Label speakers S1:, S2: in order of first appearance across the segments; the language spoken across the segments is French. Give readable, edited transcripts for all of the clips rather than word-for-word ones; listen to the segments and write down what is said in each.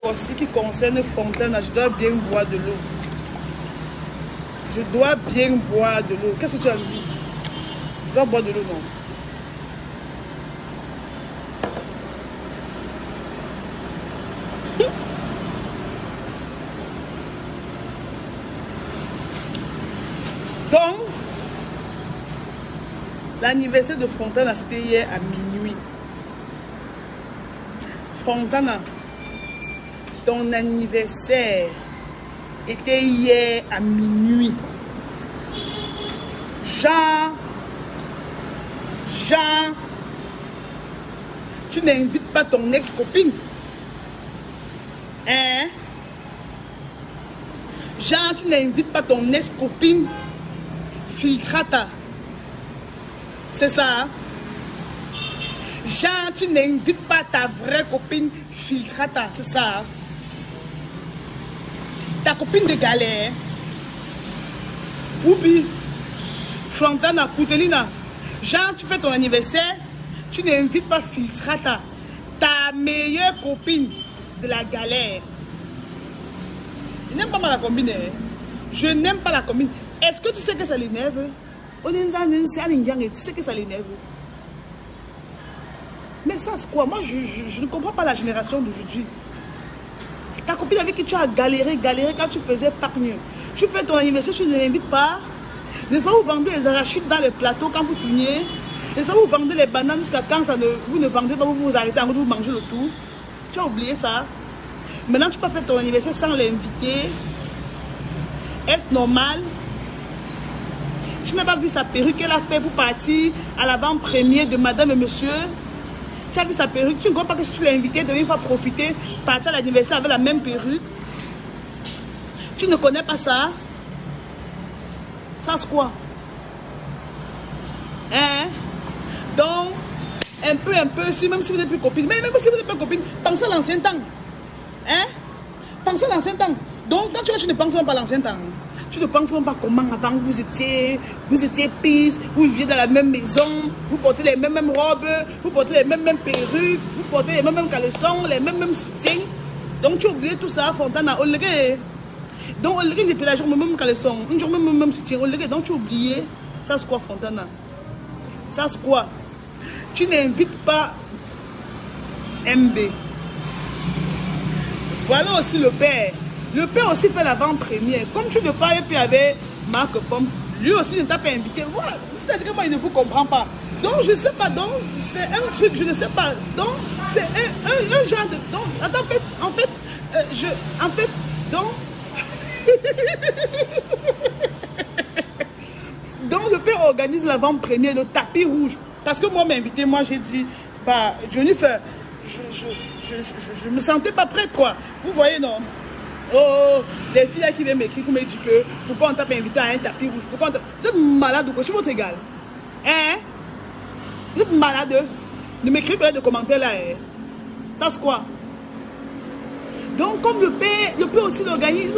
S1: aussi qui concerne Fontana, je dois bien boire de l'eau. Je dois bien boire de l'eau. Qu'est-ce que tu as dit? Je dois boire de l'eau, non? Donc, l'anniversaire de Fontana, c'était hier à minuit. Fontana, ton anniversaire était hier à minuit. Jean, tu n'invites pas ton ex-copine. Hein? Jean, tu n'invites pas ton ex-copine Filtrata. C'est ça? Jean, tu n'invites pas ta vraie copine Filtrata. C'est ça? Ta copine de galère. Oupi. Fontana, Poutelina. Jean, tu fais ton anniversaire. Tu n'invites pas Filtrata. Ta meilleure copine de la galère. Je n'aime pas la combine. Je n'aime pas la combine. Est-ce que tu sais que ça l'énerve? Tu sais que ça l'énerve. Mais ça c'est quoi? Moi je ne comprends pas la génération d'aujourd'hui. Ta copine avec qui tu as galéré quand tu faisais pas mieux. Tu fais ton anniversaire, tu ne l'invites pas. N'est-ce pas, vous vendez les arachides dans les plateaux quand vous tournez. N'est-ce pas, vous vendez les bananes jusqu'à quand vous ne vendez pas, vous vous arrêtez en route, vous mangez le tout. Tu as oublié ça. Maintenant, tu peux faire ton anniversaire sans l'inviter. Est-ce normal? Tu n'as pas vu sa perruque qu'elle a fait pour partir à l'avant-première de Madame et Monsieur? Tu as vu sa perruque? Tu ne crois pas que si tu l'as invité, il va profiter, partir à l'anniversaire avec la même perruque? Tu ne connais pas ça? Ça c'est quoi? Hein? Donc, un peu, même si vous n'êtes plus copine, mais même si vous n'êtes pas copine, pensez à l'ancien temps. Hein? Pensez à l'ancien temps. Donc, quand tu ne penses même pas à l'ancien temps. Tu ne penses même pas comment avant vous étiez pisse, vous viviez dans la même maison, vous portez les mêmes robes, vous portez les mêmes perruques, vous portez les mêmes caleçons, les mêmes soutiens. Donc, tu as oublié tout ça, Fontana. Donc, on depuis la journée, même caleçon, une journée, même soutien. Donc, tu as oublié. Ça, c'est quoi, Fontana? Ça, c'est quoi? Tu n'invites pas MB. Voilà aussi le père. Le père aussi fait l'avant-première. Comme tu ne parles plus avec Marc Pomme, lui aussi ne t'a pas invité. Voilà. C'est-à-dire que moi, il ne vous comprend pas. Donc, je ne sais pas. Donc, c'est un truc, je ne sais pas. Donc, c'est un genre de... Donc, attends, en fait, donc... Donc, le père organise l'avant-première, le tapis rouge. Parce que moi, m'inviter, moi, j'ai dit, bah, Jennifer, je me sentais pas prête, quoi. Vous voyez, non? Oh, les filles là qui viennent m'écrire, qui me disent que pourquoi on t'a pas invité à un tapis rouge? Pourquoi vous êtes malade ou quoi? Je suis votre égal. Hein? Vous êtes malade? Ne m'écrivez pas de commentaires là. Hein? Ça c'est quoi? Donc, comme le père aussi l'organise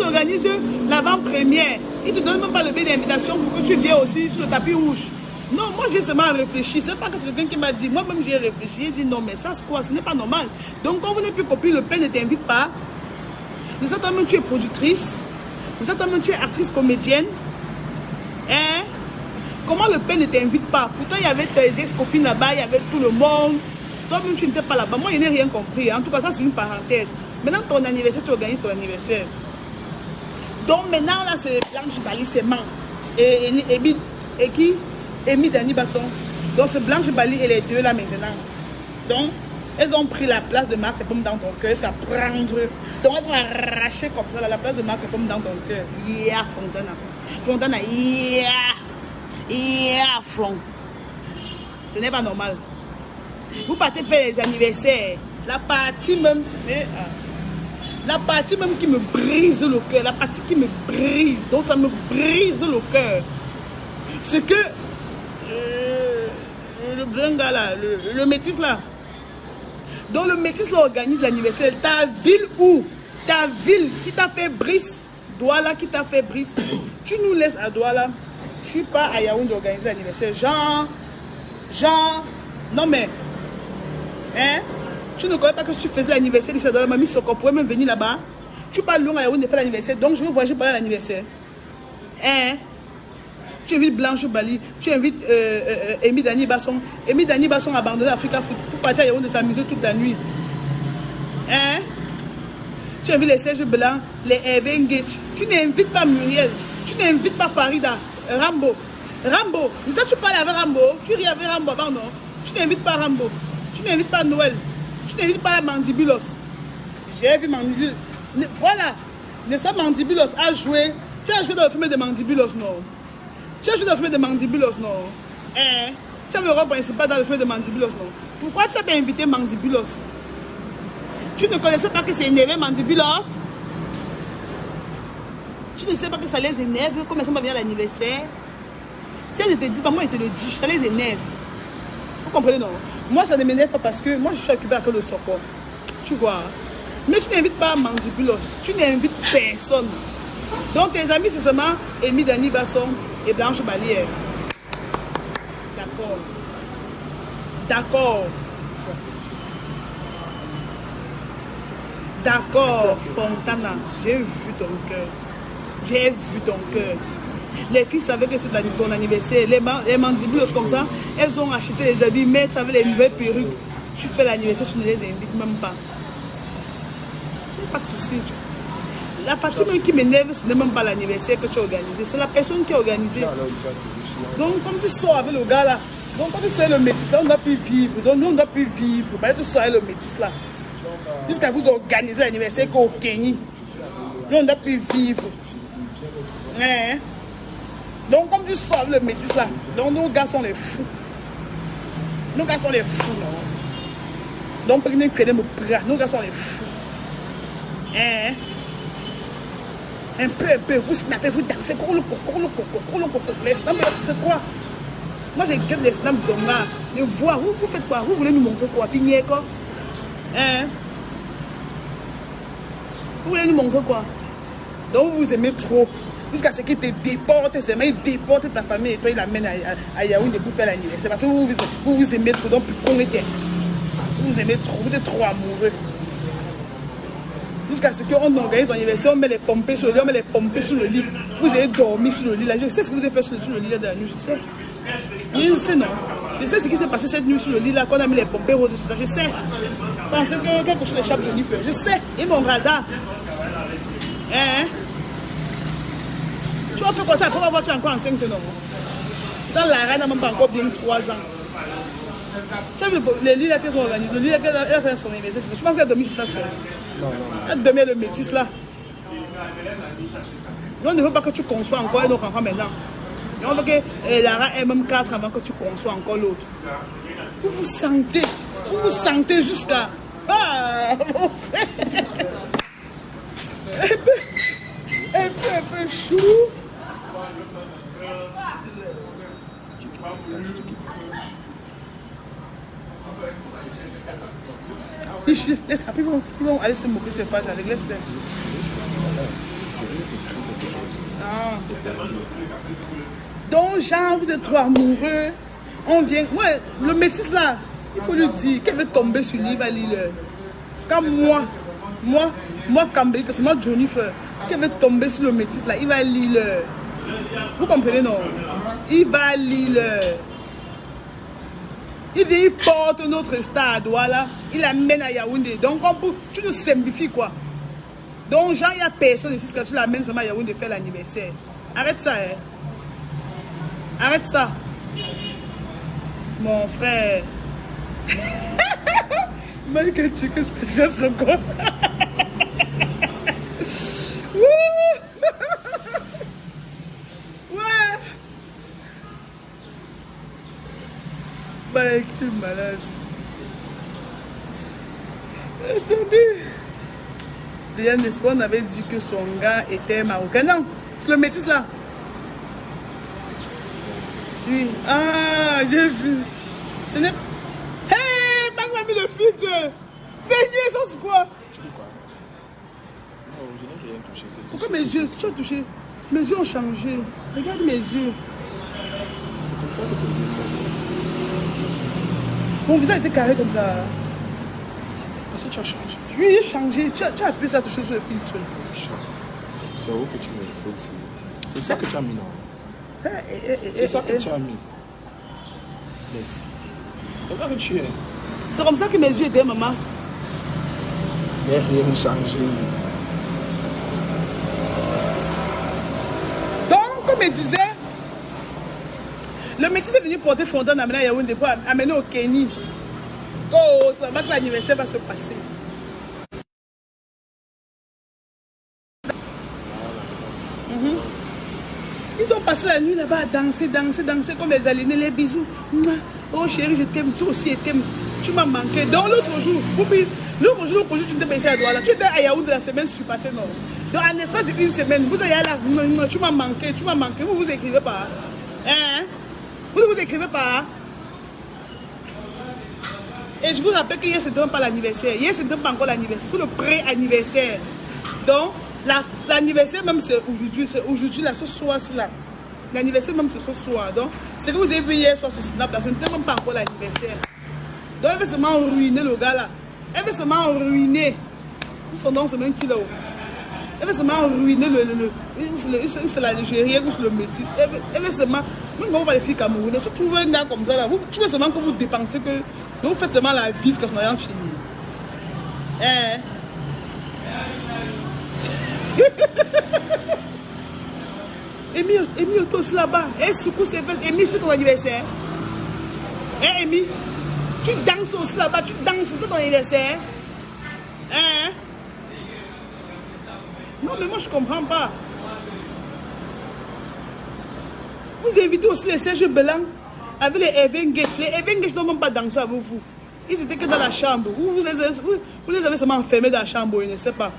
S1: l'avant-première. Il ne te donne même pas le billet d'invitation pour que tu viennes aussi sur le tapis rouge. Non, moi j'ai seulement réfléchi. C'est pas que c'est quelqu'un qui m'a dit. Moi-même j'ai réfléchi. J'ai dit non, mais ça c'est quoi? Ce n'est pas normal. Donc, quand vous n'êtes plus copine, le père ne t'invite pas. Nous attendons, tu es productrice. Nous attendons, tu es actrice comédienne. Hein? Comment le père ne t'invite pas? Pourtant, il y avait tes ex-copines là-bas, il y avait tout le monde. Toi-même, tu n'étais pas là-bas. Moi, je n'ai rien compris. En tout cas, ça, c'est une parenthèse. Maintenant, ton anniversaire, tu organises ton anniversaire. Donc, maintenant, là, c'est Blanche Bali, c'est Man. Et qui? Amy Dani Basson. Donc, c'est Blanche Bali et les deux là maintenant. Donc, elles ont pris la place de Marc et Pomme dans ton cœur jusqu'à prendre. Donc, elles vont arracher comme ça la place de Marc et Pomme dans ton cœur. Yeah, Fontana. Fontana, yeah. Yeah, Front. Ce n'est pas normal. Vous partez faire les anniversaires. La partie même qui me brise le cœur. La partie qui me brise. Donc, ça me brise le cœur. C'est que le blanc là, le métis là. Donc le métis là organise l'anniversaire. Ta ville où? Ta ville qui t'a fait Brice. Douala qui t'a fait Brice. Tu nous laisses à Douala. Je suis pas à Yaoundé organiser l'anniversaire. Genre. Non mais. Hein? Tu ne connais pas que si tu faisais l'anniversaire de la mamie Soko, pourrait même venir là-bas. Tu parles loin à Yaoundé faire l'anniversaire, donc je vais voyager pour l'anniversaire. Hein? Tu invites Blanche Bali, tu invites Amy Dani Basson. Amy Dani Basson a abandonné Africa Foot pour partir à Yaoundé s'amuser toute la nuit. Hein? Tu invites les Serge Blanc, les Hervé Ngech. Tu n'invites pas Muriel, tu n'invites pas Farida, Rambo. Rambo, ça tu parles avec Rambo, tu ris avec Rambo, pardon. Tu n'invites pas Rambo, tu n'invites pas Noël, tu n'invites pas Mandibulos. J'ai vu Mandibulos. Voilà, Nessa Mandibulos a joué. Tu as joué dans le film de Mandibulos, non? Tu as joué dans le film de Mandibulos, non? Hein? Tu as le rôle principal dans le film de Mandibulos, non? Pourquoi tu as pas invité Mandibulos? Tu ne connaissais pas que c'est énervé Mandibulos? Tu ne sais pas que ça les énerve, comme ça va venir à l'anniversaire? Si elle ne te dit pas, moi, elle te le dit, ça les énerve. Vous comprenez, non? Moi, ça ne m'énerve pas parce que moi, je suis occupée à faire le soccer. Tu vois? Mais tu n'invites pas Mandibulos. Tu n'invites personne. Donc, tes amis, c'est seulement Amy Dani Basson et Blanche Balière. D'accord. D'accord. D'accord, Fontana. J'ai vu ton cœur. J'ai vu ton cœur. Les filles savaient que c'était ton anniversaire. Les Mandibulos comme ça, elles ont acheté les habits, mettent avec les nouvelles perruques. Tu fais l'anniversaire, tu ne les invites même pas. Pas de souci. La partie même qui m'énerve, ce n'est même pas l'anniversaire que tu as organisé, c'est la personne qui a organisé. Donc, comme tu sors avec le gars là, donc quand tu sors le métis là, on doit plus vivre. Donc, nous, on doit plus vivre. Ben, tu sors avec le métis là. Jusqu'à vous organiser l'anniversaire qu'au Kenya. Nous, on doit plus vivre. Hein? Donc, comme tu sors avec le métis là, donc nos gars sont les fous. Nos gars sont les fous, non? Donc, prenez une me bras. Nos gars sont les fous. Hein? Un peu, vous snappez, vous dansez, les snaps, c'est quoi? Moi j'ai gagné les snaps de ma. De voir, vous faites quoi? Vous voulez nous montrer quoi? Pigné quoi? Hein? Vous voulez nous montrer quoi? Donc vous vous aimez trop. Jusqu'à ce qu'il te déporte, il déporte ta famille et toi il l'amène à Yaoundé pour faire l'anniversaire. Parce que vous vous aimez trop, donc plus con était. Vous aimez trop, vous êtes trop amoureux. Jusqu'à ce qu'on organise ton anniversaire, on met les pompées sur le lit, on met les pompées sur le lit. Vous avez dormi sur le lit là. Je sais ce que vous avez fait sur le lit là de la nuit, je sais. Je sais non. Je sais ce qui s'est passé cette nuit sur le lit là, qu'on a mis les pompées roses sur ça, je sais. Parce que quelque chose échappe, je dis feu. Je sais, et mon radar. Hein? Tu vas faire quoi ça? Il faut voir, tu es encore enceinte non? Dans la reine n'a même pas encore bien 3 ans. Tu as vu les lits là qu'elles ont organisé, le lit là qu'elle a fait son anniversaire, je pense qu'elle a dormi sur ça seule. Elle demeure le métis là. On ne veut pas que tu conçois encore un autre enfant maintenant. Et on veut que Lara ait même 4 avant que tu conçois encore l'autre. Vous vous sentez jusqu'à... Ah, mon frère. Un peu chou. Après, ils vont aller se moquer sur page avec laisse-les. Ah. Donc, Jean, vous êtes trop amoureux. On vient. Ouais, le métis là, il faut lui dire qu'elle veut tomber sur lui, il va lire. Comme moi, Cambé, que c'est moi, Johnny Fer, qu'elle veut tomber sur le métis là, il va lire. Vous comprenez, non? Il va lire. Il vient, il porte notre stade, voilà. Il l'amène à Yaoundé. Donc, tu nous simplifies quoi. Donc, Jean, il n'y a personne ici, que tu l'amènes seulement à Yaoundé faire l'anniversaire. Arrête ça, hein. Arrête ça. Mon frère. Michael Chicken spécial Soko. Ouais. Mike, tu es malade. Attendez. Déjà, n'est-ce pas, on avait dit que son gars était marocain. Non, c'est le métis là. Oui. Ah, j'ai vu. Ce n'est... Hey, Bang m'a mis le filtre. C'est une ça, c'est quoi?
S2: Tu dis quoi? Non, je n'ai rien touché.
S1: Pourquoi mes yeux? Tu as touché? Mes yeux ont changé. Regarde mes yeux.
S2: C'est comme ça que tes yeux sont.
S1: Mon visage était carré comme ça.
S2: Si tu as changé.
S1: Oui, j'ai changé. Tu as appuyé ça toucher sur le filtre.
S2: C'est où que tu mets ça ici? C'est ça que tu as mis, non? C'est ça que tu as mis. Laisse. Regarde que tu es.
S1: C'est comme ça que mes yeux étaient, maman.
S2: Mais rien n'a changé.
S1: Donc, comme je disais, le métier est venu porter fondant d'amener à Yaoundé pour amener au Kenya. Oh, c'est là-bas que l'anniversaire va se passer. Ils ont passé la nuit là-bas à danser, danser, danser comme les aliénés, les bisous. Oh chérie, je t'aime, toi aussi, je t'aime. Tu m'as manqué. Donc l'autre jour, tu n'étais pas ici à Douala. Tu étais à Yaoundé la semaine surpassée, non? Donc en l'espace d'une semaine, vous allez là, tu m'as manqué, vous vous écrivez pas. Hein? Vous ne vous écrivez pas. Et je vous rappelle que hier, ce n'était pas l'anniversaire. Hier, ce n'était pas encore l'anniversaire, c'est le pré-anniversaire. Donc, l'anniversaire même, c'est aujourd'hui, là, ce soir, c'est là. L'anniversaire même, c'est ce soir. Donc, ce que vous avez vu hier soir sur Snap, là, ce n'était même pas encore l'anniversaire. Donc, elle veut seulement ruiner le gars, là. Elle veut seulement ruiner. Son nom, c'est même qui, là. Elle veut seulement ruiner c'est la Nigérienne ou c'est le métis. Elle veut seulement, même quand on va les filles camerounaises, si tu trouves un gars comme ça, là, tu veux seulement que vous dépensez, que vous faites seulement la vie quand on a rien fini. Hein? Amy Otos là-bas. Et Soukou, c'est fait. Amy, c'était ton anniversaire. Hein, Amy? Tu danses aussi là-bas, tu danses, c'était ton anniversaire. Hein? Non, mais moi, je ne comprends pas. Vous invitez aussi les Serge Blanc avec les Evengesh. Les Evengesh n'ont même pas dansé avec vous. Ils étaient que dans la chambre. Vous les avez seulement enfermés dans la chambre, je ne sais pas.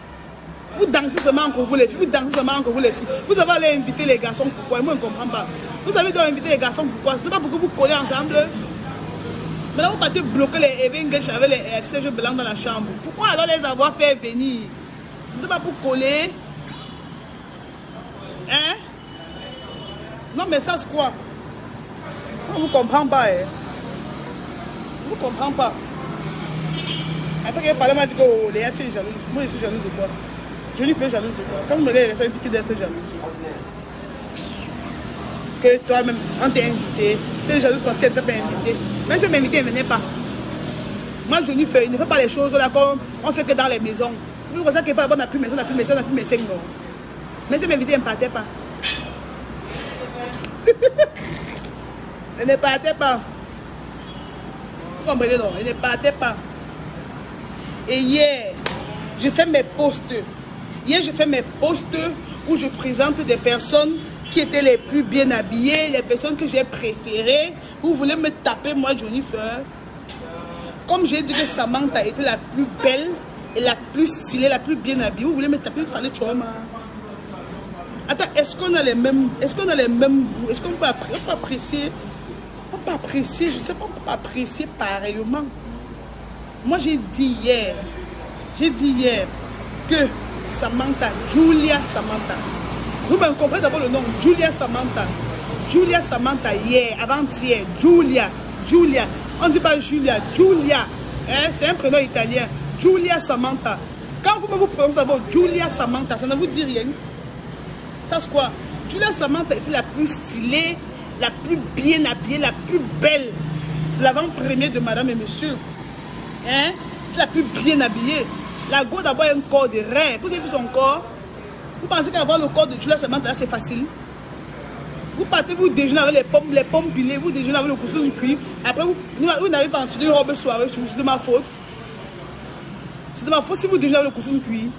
S1: Vous dansez seulement entre vous les filles. Vous dansez seulement entre vous les filles. Vous avez allé inviter les garçons, pourquoi? Moi, je ne comprends pas. Vous avez dû inviter les garçons, pourquoi? Ce n'est pas pour que vous collez ensemble. Maintenant, vous partez bloquer les Evengesh avec les Serge Blanc dans la chambre. Pourquoi alors les avoir fait venir? Ce n'était pas pour coller. Hein? Non, mais ça, c'est quoi? On ne vous comprend pas. Hein? On ne vous comprend pas. Après qu'elle parlait, elle m'a dit que oh, Léa, tu es jalouse. Moi, je suis jalouse de quoi? Je lui fais jalouse de quoi? Quand vous me regardez, ça invité d'être jalouse. Que toi-même, on t'a invité. Tu es jalouse parce qu'elle ne t'a pas invité. Mais si elle m'invitait, elle ne venait pas. Moi, je lui fais, il ne fait pas les choses là comme on fait que dans les maisons. Vous voyez qu'elle n'a plus maison, on n'a plus maison, on n'a plus maison. Mais si elle m'invitait, elle ne partait pas. Elle ne partait pas. Vous comprenez, non? Elle ne partait pas. Et hier, je fais mes posts. Hier, je fais mes posts où je présente des personnes qui étaient les plus bien habillées, les personnes que j'ai préférées. Vous voulez me taper, moi, Jennifer? Comme j'ai dit que Samantha était la plus belle et la plus stylée, la plus bien habillée, vous voulez me taper, il fallait tuer moi. Attends, est-ce qu'on a les mêmes goûts? Est-ce qu'on peut apprécier? On peut apprécier, je ne sais pas, on peut pas apprécier pareillement. Moi, j'ai dit hier que Samantha, Julia Samantha. Vous me comprenez d'abord le nom, Julia Samantha. Julia Samantha, hier, avant-hier, Julia. On ne dit pas Julia, Julia. Hein, c'est un prénom italien. Julia Samantha. Quand vous prononcez d'abord Julia Samantha, ça ne vous dit rien. Ça c'est quoi? Julia Samantha était la plus stylée, la plus bien habillée, la plus belle. L'avant-première de madame et monsieur. Hein? C'est la plus bien habillée. La go d'abord a un corps de rêve. Vous avez vu son corps? Vous pensez qu'avoir le corps de Julia Samantha, c'est facile? Vous partez, vous déjeunez avec les pommes pilées, vous déjeunez avec le couscous cuit. Après, vous n'avez pas entendu une robe soirée, c'est de ma faute. C'est de ma faute si vous déjeunez avec le couscous cuit.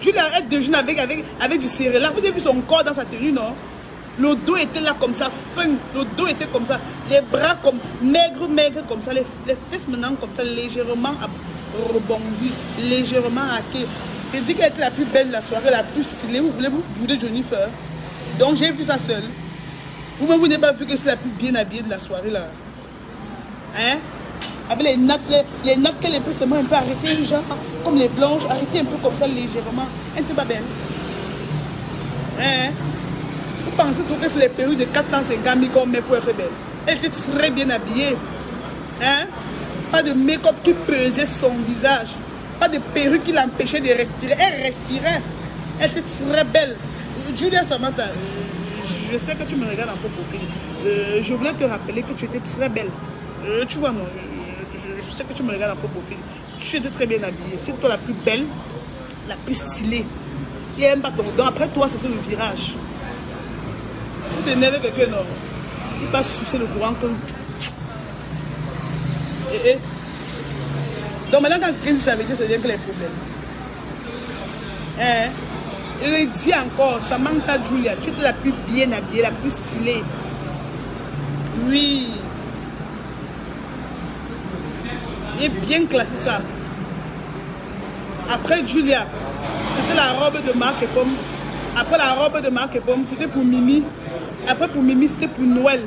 S1: Julia, elle déjeune avec du céréal. Vous avez vu son corps dans sa tenue, non? Le dos était là comme ça, fin. Le dos était comme ça. Les bras comme maigres comme ça. Les fesses maintenant comme ça, légèrement rebondies, légèrement hackées. J'ai dit qu'elle était la plus belle de la soirée, la plus stylée. Vous voulez Jennifer? Donc j'ai vu ça seule. Vous-même, vous n'avez pas vu que c'est la plus bien habillée de la soirée là. Hein? Avec les nattes qu'elle peut seulement un peu arrêter, genre, comme les blanches, arrêter un peu comme ça légèrement. Elle n'était pas belle. Hein? Vous pensez que c'est les perruques de 450 000 qu'on met pour être belle? Elle était très bien habillée. Hein? Pas de make-up qui pesait son visage. Pas de perruque qui l'empêchait de respirer. Elle respirait. Elle était très belle. Julia Samantha, je sais que tu me regardes en faux profil. Je voulais te rappeler que tu étais très belle. Tu vois, moi, je sais que tu me regardes en faux profil. Tu étais très bien habillée. C'est toi la plus belle, la plus stylée. Il n'aime pas ton dos. Après toi, c'était le virage. Si c'est énervé quelqu'un, non. Il va sucer le courant comme... Donc maintenant, quand quelqu'un ça veut dire, c'est bien que les problèmes. Hein? Il dit encore, Samantha Julia, tu es la plus bien habillée, la plus stylée. Oui. Il est bien classé ça. Après Julia, c'était la robe de Marc et Pomme. Après la robe de Marc et Pomme, c'était pour Mimi. Après pour Mimi, c'était pour Noël.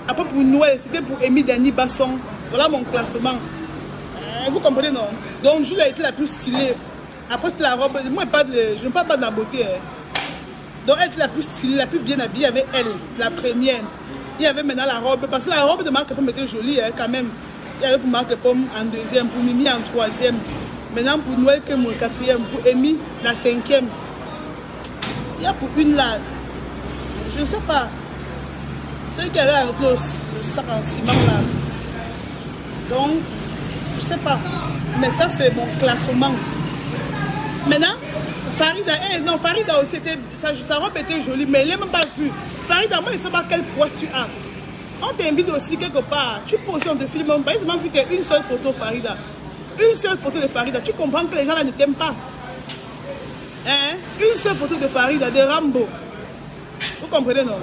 S1: Après pour Noël, c'était pour Amy Dani Basson. Voilà mon classement. Vous comprenez, non? Donc Julia a été la plus stylée. Après c'était la robe. Moi, je ne parle pas de la beauté. Donc elle était la plus stylée, la plus bien habillée. Il y avait elle, la première. Il y avait maintenant la robe. Parce que la robe de Marc et Pomme était jolie quand même. Il y avait pour Marc et Pomme en deuxième, pour Mimi en troisième. Maintenant pour Noël, que mon quatrième. Pour Amy, la cinquième. Il y a pour une là. Je ne sais pas. Celle qui avait avec le sac en ciment là. Donc, je ne sais pas. Mais ça, c'est mon classement. Maintenant, Farida, non, Farida aussi, sa robe était jolie, mais elle n'est même pas vue. Farida, moi, je ne sais pas quel poids tu as. On t'invite aussi quelque part. Tu peux aussi, on te filme. On n'a pas vu qu'une seule photo, Farida. Une seule photo de Farida. Tu comprends que les gens là ne t'aiment pas. Hein? Une seule photo de Farida, de Rambo. Vous comprenez, non?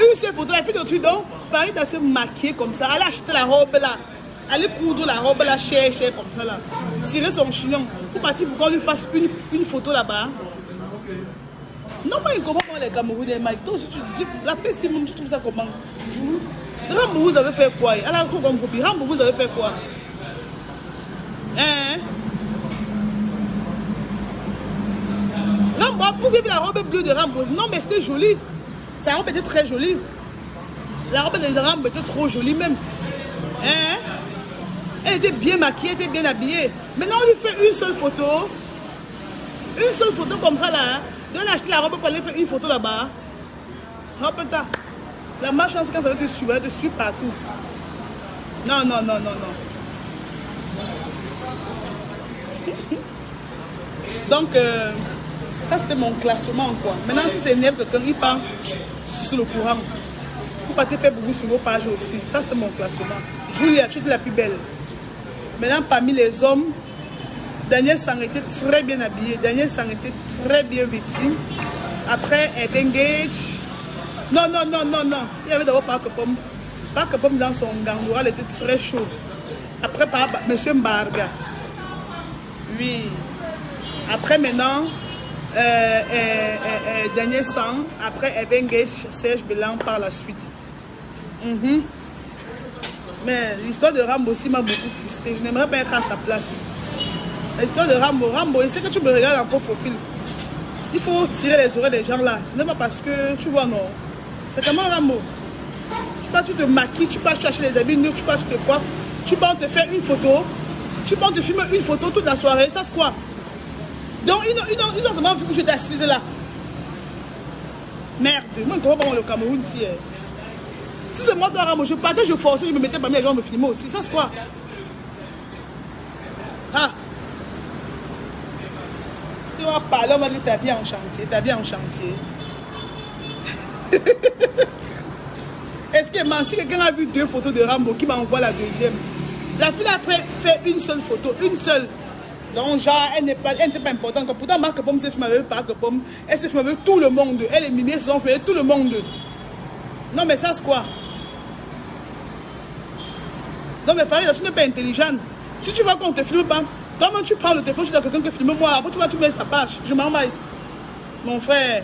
S1: Une seule photo, la fille de Trudon, Farida s'est maquillée comme ça. Elle a acheté la robe là. Elle a coudre la robe là, cher, comme ça là. Tirer son chignon. Pour partir pour qu'on lui fasse une photo là-bas. Non, moi, je comprends comment les Camerounais, Mike. Toi aussi, tu dis, la fête, si tu trouves ça comment? Rambo, vous avez fait quoi? Elle a encore comme copie. Rambo, vous avez fait quoi? Hein? Rambo, vous avez vu la robe bleue de Rambo? Non, mais c'était joli. Sa robe était très jolie. La robe de Rambo était trop jolie même. Hein? Elle était bien maquillée, elle était bien habillée. Maintenant, on lui fait une seule photo. Une seule photo comme ça là. On a acheté la robe pour aller faire une photo là-bas. Hop, la malchance quand ça va te suivre, elle te suit partout. Non, non, non, non, non. Donc, ça c'était mon classement quoi. Maintenant, si c'est énerve quelqu'un, il part sur le courant. Vous partez faire beaucoup sur vos pages aussi. Ça c'était mon classement. Julia, tu es la plus belle. Maintenant, parmi les hommes, Daniel Sang était très bien habillé. Daniel Sang était très bien vêtu. Après, Evan Gage. Non, non, non, non, non. Il y avait d'abord Park Pomme. Park Pomme dans son gangoura, elle était très chaud. Après, par M. Mbarga. Oui. Après, maintenant, Daniel Sang. Après, Evan Gage, Serge Bélan par la suite. Mais l'histoire de Rambo aussi m'a beaucoup frustrée. Je n'aimerais pas être à sa place. L'histoire de Rambo, je sais que tu me regardes en faux profil. Il faut tirer les oreilles des gens là. Ce n'est pas parce que tu vois, non. C'est comment Rambo? Tu te maquilles, tu peux chercher les habits, tu peux acheter quoi? Tu peux te faire une photo. Tu peux te filmer une photo toute la soirée. Ça c'est quoi? Donc ils ont seulement vu que j'étais assise là. Merde, moi je ne comprends pas le Cameroun ici. Si c'est moi, toi, Rambo, je partais, je forçais, je me mettais parmi les gens me filmer aussi. Ça, c'est quoi? Ah! Tu vas parler, on va dire t'es bien en chantier. T'es bien en chantier. Est-ce que si quelqu'un a vu 2 photos de Rambo, qui m'envoie la deuxième? La fille après fait une seule photo, une seule. Donc, genre, elle n'était pas importante. Pourtant, Marc Pomme s'est filmé avec Marc Pomme. Elle s'est filmée avec tout le monde. Elle et Mimi se sont fait tout le monde. Non, mais ça, c'est quoi? Non, mais Farida, tu n'es pas intelligente. Si tu vois qu'on ne te filme pas, toi-même tu prends le téléphone, tu dis à quelqu'un qui filme moi. Après, tu mets ta page. Je m'en maille. Mon frère.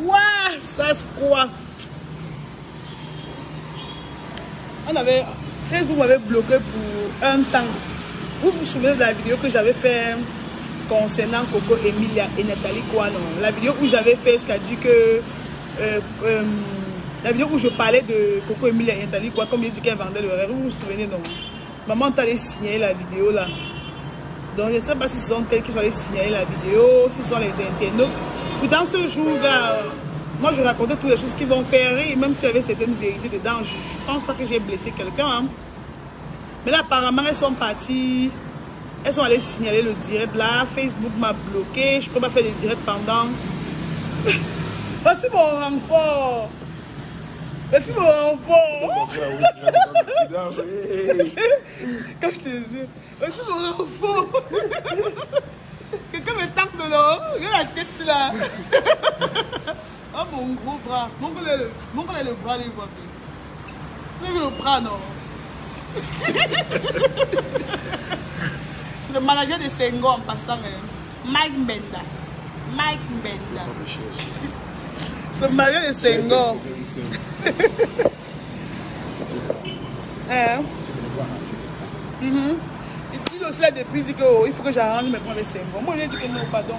S1: Ouah, ça c'est quoi? Facebook m'avait bloqué pour un temps. Vous vous souvenez de la vidéo que j'avais fait concernant Coco, Emilia et Nathalie quoi, non? La vidéo où j'avais fait ce qu'a dit que La vidéo où je parlais de Coco Emilia Intali, quoi, comme il dit qu'elle vendait le rêve. Vous vous souvenez, non? Maman t'allait signaler la vidéo là. Donc je ne sais pas si ce sont elles qui sont allées signaler la vidéo, si ce sont les internautes. Puis dans ce jour-là, moi je racontais toutes les choses qui vont faire rire, même s'il y avait certaines vérités dedans. Je ne pense pas que j'ai blessé quelqu'un. Hein. Mais là apparemment elles sont parties, elles sont allées signaler le direct là. Facebook m'a bloqué, je ne peux pas faire des directs pendant. Voici mon renfort. Merci mon enfant. Quand je te dis, merci mon enfant. Quelqu'un me tape dedans. Regarde la tête là. Oh mon gros bras. Mon gars le bras, il voit bien. Vous avez le bras, non? C'est le manager de Senghor en passant. Mike Mbenda. Mike Mbenda. Ce manager de Senghor. Et puis aussi là depuis dit qu'il faut que j'arrange mes points avec Senghor. Moi je lui ai dit que non, pardon.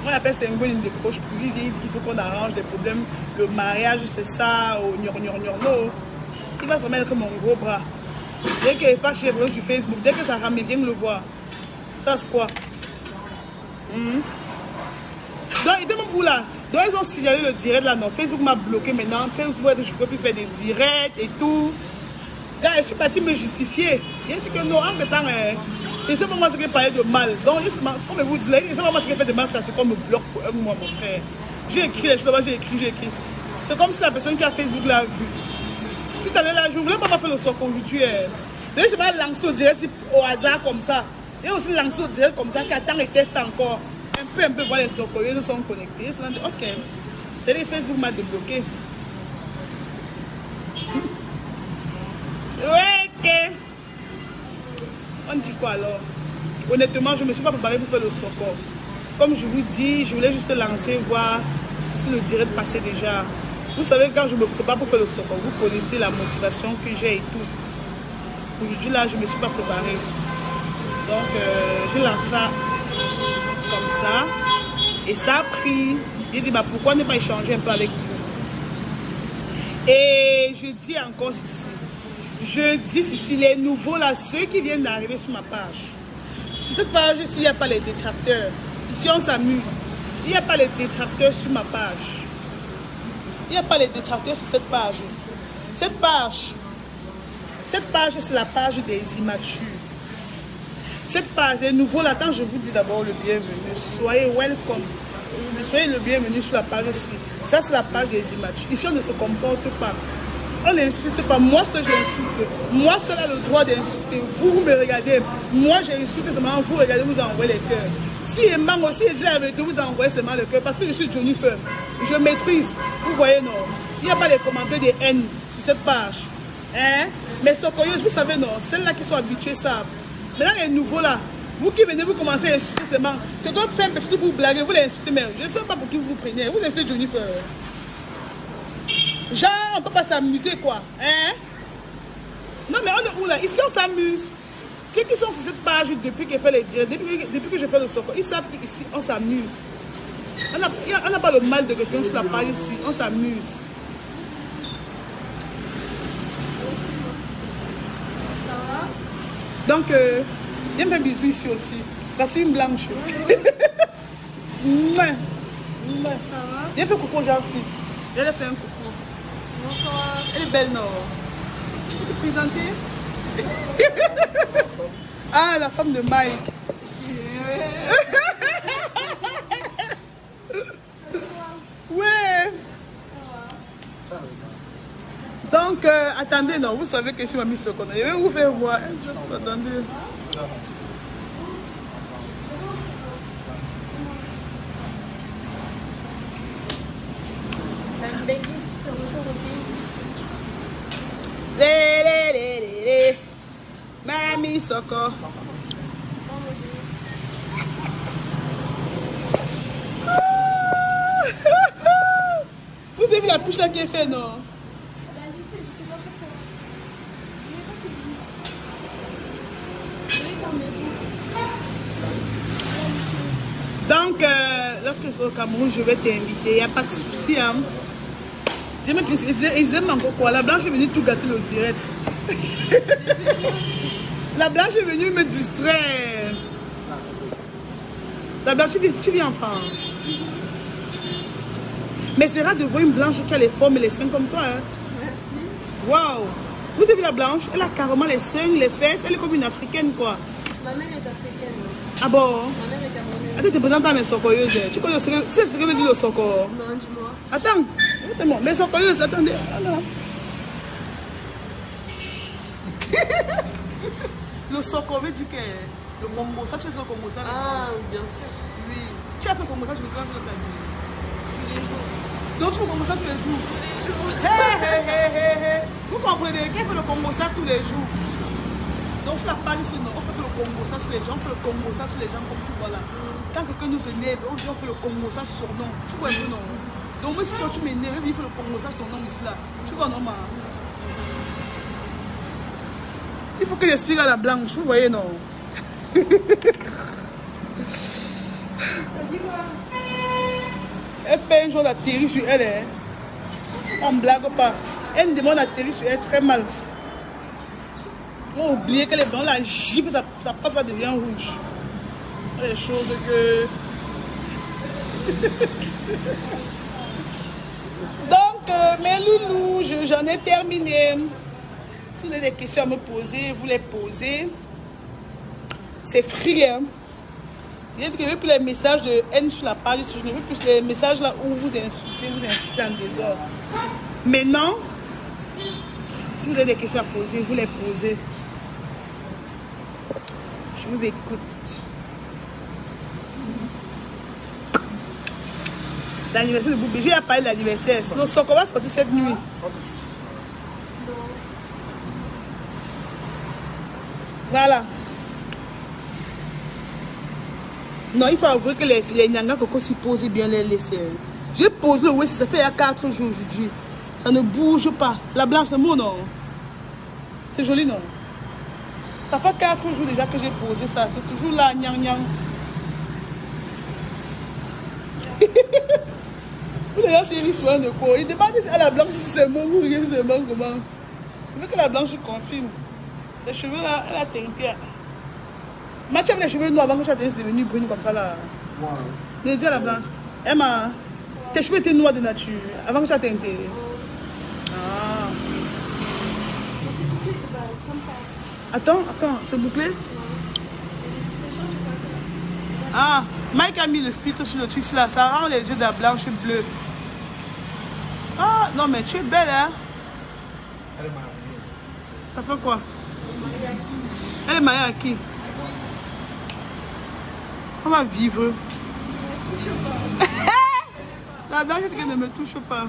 S1: Moi l'appelle Senghor, il me décroche plus. Il dit qu'il faut qu'on arrange des problèmes. Le mariage c'est ça, au non. Il va se mettre mon gros bras. Dès qu'il passe chez les problèmes sur Facebook, dès que ça rame, il vient me le voir. Ça c'est quoi? Donc, ils demandent vous là. Donc, ils ont signalé le direct là. Non, Facebook m'a bloqué maintenant. Facebook, je ne peux plus faire des directs et tout. Là, je suis partie me justifier. Il a dit que non, en même temps, il ne sait pas moi ce qu'il parlait de mal. Donc, comme vous dites, il ne sait pas moi ce qu'il fait de mal parce qu'on me bloque pour un mois, mon frère. J'ai écrit les choses, j'ai écrit. C'est comme si la personne qui a Facebook l'a vu. Tout à l'heure, là, je ne voulais pas faire le sort aujourd'hui. Donc, je vais lancer au direct au hasard comme ça. Et aussi lancer au direct comme ça, qui attend et teste encore. Un peu voir les socorriers sont connectés. Ok, c'est les Facebook m'a débloqué. Ouais, ok. On dit quoi alors? Honnêtement, je ne me suis pas préparée pour faire le socor. Comme je vous dis, je voulais juste lancer, voir si le direct passait déjà. Vous savez, quand je me prépare pour faire le socor, vous connaissez la motivation que j'ai et tout. Aujourd'hui, là, je ne me suis pas préparée. Donc, je lance ça comme ça. Et ça a pris. J'ai dit, bah, pourquoi ne pas échanger un peu avec vous? Et je dis encore ceci. Je dis ceci, les nouveaux là, ceux qui viennent d'arriver sur ma page. Sur cette page ici, il n'y a pas les détracteurs. Ici, on s'amuse. Il n'y a pas les détracteurs sur ma page. Il n'y a pas les détracteurs sur cette page. Cette page, c'est la page des immatures. Cette page, les nouveaux là, quand je vous dis d'abord le bienvenu, soyez welcome. Soyez le bienvenu sur la page aussi. Ça, c'est la page des immatures. Ici, on ne se comporte pas. On n'insulte pas. Moi seul, j'insulte. Moi seul a le droit d'insulter. Vous me regardez. Moi, j'ai insulté seulement. Vous regardez, vous envoyez les cœurs. Si Emang aussi dit la vérité, vous envoyez seulement le cœur. Parce que je suis Johnny Firm. Je maîtrise. Vous voyez, non? Il n'y a pas de commentaires de haine sur cette page. Hein? Mais Sokoyos, vous savez, non? Celles-là qui sont habituées savent. Maintenant, les nouveaux là, vous qui venez, vous commencez à insulter seulement. Quelqu'un fait un petit truc pour vous blaguer, vous l'insultez, mais je ne sais pas pour qui vous vous prenez. Vous insultez Johnny Firm. Genre, on ne peut pas s'amuser, quoi. Hein? Non, mais on est où là? Ici, on s'amuse. Ceux qui sont sur cette page depuis que je fais les directs, depuis que je fais le soccer, ils savent qu'ici, on s'amuse. On n'a pas le mal de quelqu'un sur la page ici. On s'amuse. Donc, viens me faire bisous ici aussi. Parce que une blanche. Viens faire coucou, genre aussi. Viens faire un coucou. Bonsoir. Elle est belle, non? Tu peux te présenter? Ah, la femme de Mike. Ouais. Donc, attendez, non, vous savez que je suis mis ce qu'on a. Je vais vous faire voir. Attendez. Mamie Soko. Vous avez vu la couche là qui est faite, non? Donc, lorsque je serai au Cameroun, je vais t'inviter. Il n'y a pas de souci. Hein? J'ai même fini. Ils aiment encore quoi. La blanche est venue tout gâter le direct. La blanche est venue me distraire. La blanche, tu viens en France. Mais c'est rare de voir une blanche qui a les formes et les seins comme toi. Hein.
S3: Merci.
S1: Waouh. Vous avez vu la blanche? Elle a carrément les seins, les fesses. Elle est comme une africaine, quoi.
S3: Ma mère est africaine.
S1: Ah bon?
S3: Ma mère est camerounaise.
S1: Attends, tu te présentes à mes socoyeuses. Tu sais ce que veut dire le soco?
S3: Non, dis-moi.
S1: Attends. Attends, mes socoyeuses, attendez. Ah non. Le soco veut dire que le Congo, ça, tu sais ce que le Congo, ça?
S3: Ah, bien sûr.
S1: Oui. Tu as fait le Congo, ça, tu le fais dans ta vie.
S3: Tous les jours.
S1: Donc, tu fais le Congo, ça tous les jours. Hé. Vous comprenez? Qui fait le Congo, ça tous les jours? Donc, sur la page ici, non, on fait le Congo, ça sur les gens, on fait le Congo, ça sur les gens, comme tu vois là. Quand quelqu'un nous énerve, on dit on fait le Congo, ça sur son nom. Tu vois un peu, non? Donc, moi, si toi, tu m'énerves, il fait le Congo, ça sur ton nom ici là. Tu vois, non, ma? Il faut que j'explique à la blanche, vous voyez, non?
S3: Ça dit quoi?
S1: Elle fait un jour d'atterrir sur elle, hein. On ne blague pas. Elle me demande d'atterrir sur elle très mal. On a oublié que les blancs, la gifle, ça passe, ça devient rouge. Les choses que... Donc, mes loulous, j'en ai terminé. Si vous avez des questions à me poser, vous les posez. C'est free, hein. Je ne veux plus les messages de haine sur la page. Je ne veux plus les messages là où vous insultez en désordre. Maintenant, si vous avez des questions à poser, vous les posez. Je vous écoute. L'anniversaire de Boubé. J'ai parlé de l'anniversaire. Sinon, on va sortir cette nuit. Voilà. Non, il faut avouer que les Nyanga Coco s'y posent bien les selles. J'ai posé le West, ça fait il y a 4 jours aujourd'hui. Ça ne bouge pas. La blanche, c'est mon nom. C'est joli, non? Ça fait 4 jours déjà que j'ai posé ça. C'est toujours là, nyang nyang. Vous les gens séries souvent de quoi? Ils demandent à la blanche si c'est bon, vous regardez si c'est bon comment. Je veux que la blanche confirme. Ses cheveux là, elle a teinté. Mais tu as les cheveux noirs avant que tu aies teinté, c'est devenu brune comme ça là.
S2: Wow.
S1: Ne dis à la blanche. Emma, tes cheveux étaient noirs de nature avant que tu aies teinté. Ah.
S3: C'est bouclé de base, comme ça.
S1: Attends, c'est bouclé? Ah, Mike a mis le filtre sur le truc là, ça rend les yeux de la blanche bleus. Ah, non mais tu es belle hein?
S2: Elle est mariée.
S1: Ça fait quoi? Elle est mariée à qui? On va vivre. La blanche est que ne me touche pas.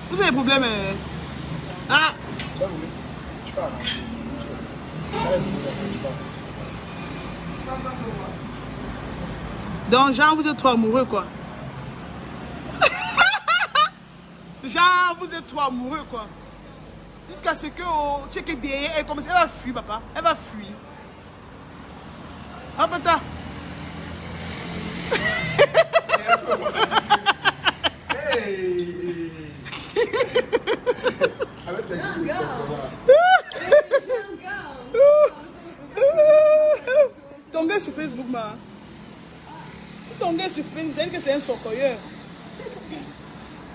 S1: Vous avez des problèmes? Ah!
S2: Tu parles.
S1: Donc, Jean, vous êtes trop amoureux, quoi. Jean, vous êtes trop amoureux, quoi. Jusqu'à ce que tu es que derrière, elle commence. Elle va fuir, papa. Elle va fuir. Ah, papa.
S2: Hey! Avec les gueules,
S1: Ton gars sur Facebook, ma. Si ton gars sur Facebook, c'est que c'est un socoyeur.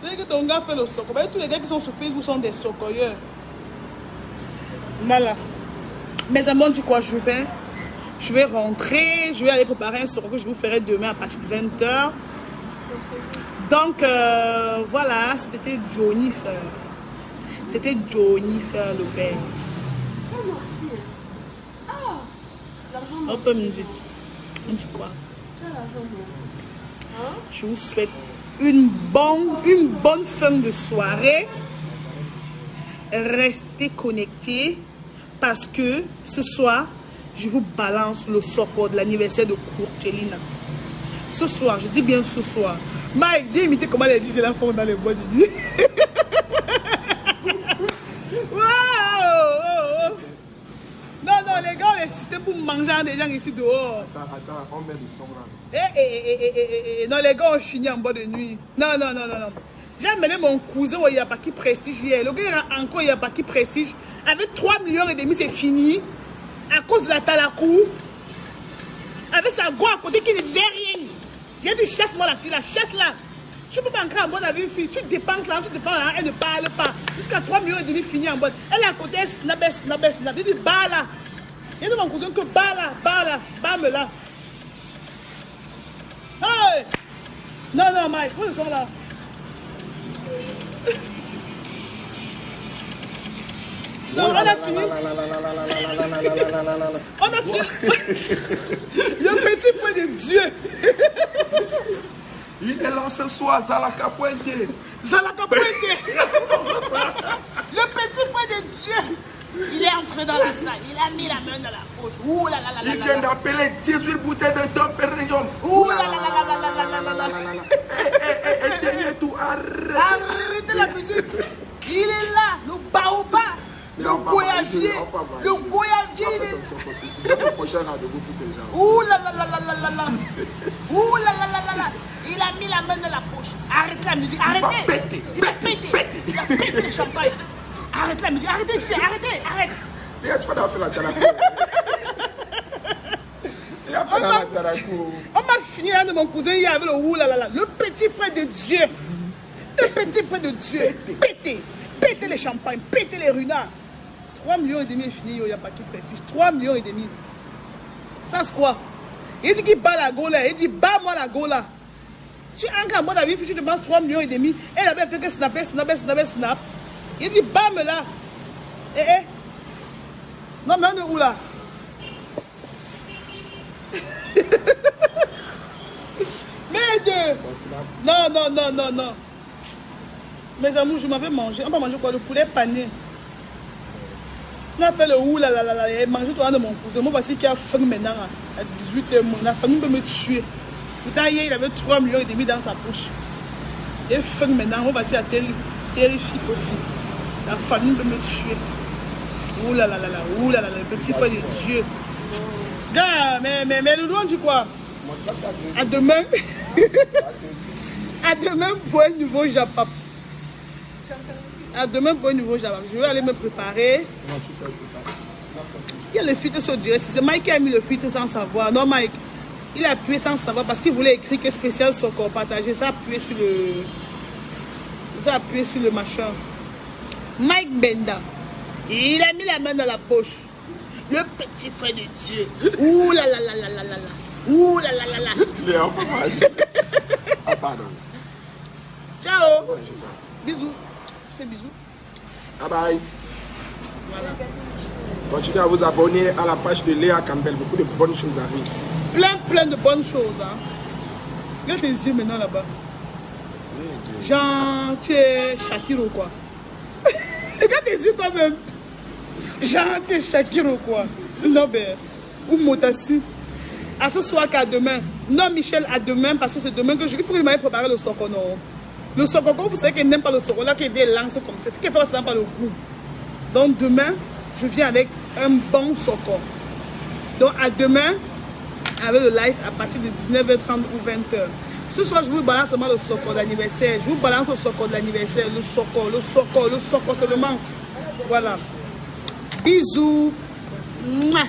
S1: C'est que ton gars fait le soco. Tous les gars qui sont sur Facebook sont des socoyeurs. Voilà. Mes amis, du quoi je vais rentrer. Je vais aller préparer un soco que je vous ferai demain à partir de 20h. Donc, voilà. C'était Jennifer. C'était Jennifer Lopez. On peut me dire. On dit quoi? Je vous souhaite une bonne fin de soirée. Restez connectés parce que ce soir, je vous balance le soco de l'anniversaire de Courtelina. Ce soir, je dis bien ce soir. Mike, dis imiter comment les DJ la font dans les bois de nuit. Wow! Non, les gars, les systèmes pour mangeant des gens ici dehors.
S2: Attends, on met du son là.
S1: Non, les gars ont fini en bas de nuit. Non. J'ai amené mon cousin au Yapaki Prestige hier. Le gars a encore Yapaki Prestige. Avec 3,5 millions, c'est fini. À cause de la Talakou. Avec sa go à côté qui ne disait rien. J'ai dit, chasse-moi la fille là, chasse-la. Tu peux pas entrer en bonne avec une fille. Tu dépenses là, elle ne parle pas. Jusqu'à 3,5 millions fini en bonne. Elle est à côté, elle snap. J'ai dit, bas là. J'ai dit, mon cousin, que bas là, bas-me là. Hey! Non, Mike, faut le son là. Non, on a fini. On a fini. Le petit frère de Dieu.
S2: Il est là ce soir, Zalaka Pointe.
S1: Le petit frère de Dieu. Il est entré dans la salle. Il a mis la main dans la poche. Ouh là là là là.
S2: Il vient d'appeler 18 bouteilles de Dom Pérignon.
S1: Ouh là là là.
S2: Éteignez tout,
S1: Arrêtez la musique. Il est là, le baobab. Le goyavier. Ouh là là là. Ouh là là. Il a mis la main dans la poche. Arrêtez la musique. Arrêtez. Il va péter le champagne. Arrête la musique. Arrête.
S2: Tu vas faire la Talakou.
S1: On m'a fini là de mon cousin hier avec le ouh là là. Le petit frère de Dieu. Pétez les champagnes, pétez les runards. 3,5 millions est fini, il n'y a pas qui prestige. 3,5 millions. Ça c'est quoi? Il dit qu'il bat la go là. Il dit bat-moi la go là. Tu entres en mode avis, tu te penses 3,5 millions. Elle avait fait que snap. Il dit bam là. Non mais on est où là? Merde. Non. Mes amours, je m'avais mangé. On va manger quoi? Le poulet pané. On a fait le ou là. Manger toi de mon cousin. Moi, voici qui a faim maintenant à 18h. La famille peut me tuer. Pourtant, hier, il avait 3,5 millions dans sa poche. Il a faim maintenant. On va essayer à terrifier au fil. La famille peut me tuer. Ouh là là, le petit frère de Dieu. Gars, mais le doigt dit quoi? À demain. À demain pour un nouveau Japap. Je vais aller me préparer. Il y a le filtre sur direct. C'est Mike qui a mis le filtre sans savoir. Non, Mike. Il a appuyé sans savoir parce qu'il voulait écrire que spécial sur corps partagé. Ça a appuyé sur le machin. Mike Benda. Il a mis la main dans la poche. Le petit frère de Dieu. Ouh là là. Ouh là là.
S2: Il est un peu mal. Ah, pardon.
S1: Ciao. Bisous. Je fais bisous.
S2: Bye bye.
S1: Voilà.
S2: Continuez à vous abonner à la page de Léa Campbell. Beaucoup de bonnes choses à vivre.
S1: Plein de bonnes choses. Hein. Regarde tes yeux maintenant là-bas. Jean, tu es Shakiro quoi. Regarde tes yeux toi-même. Jean, tu es Shakiro quoi. Non, ben. Ou Motassi. À ce soir qu'à demain. Non, Michel, à demain, parce que c'est demain que il faut que je m'aille préparer le sokono. Le sokono, vous savez qu'il n'aime pas le sokono, là, qu'il lance comme ça. Il faut qu'il fasse pas le goût. Donc, demain, je viens avec un bon sokono. Donc, à demain, avec le live à partir de 19h30 ou 20h. Ce soir, je vous balance seulement le sokono d'anniversaire. Je vous balance le sokono de l'anniversaire. Le sokono seulement. Voilà. Bisous. Mouah.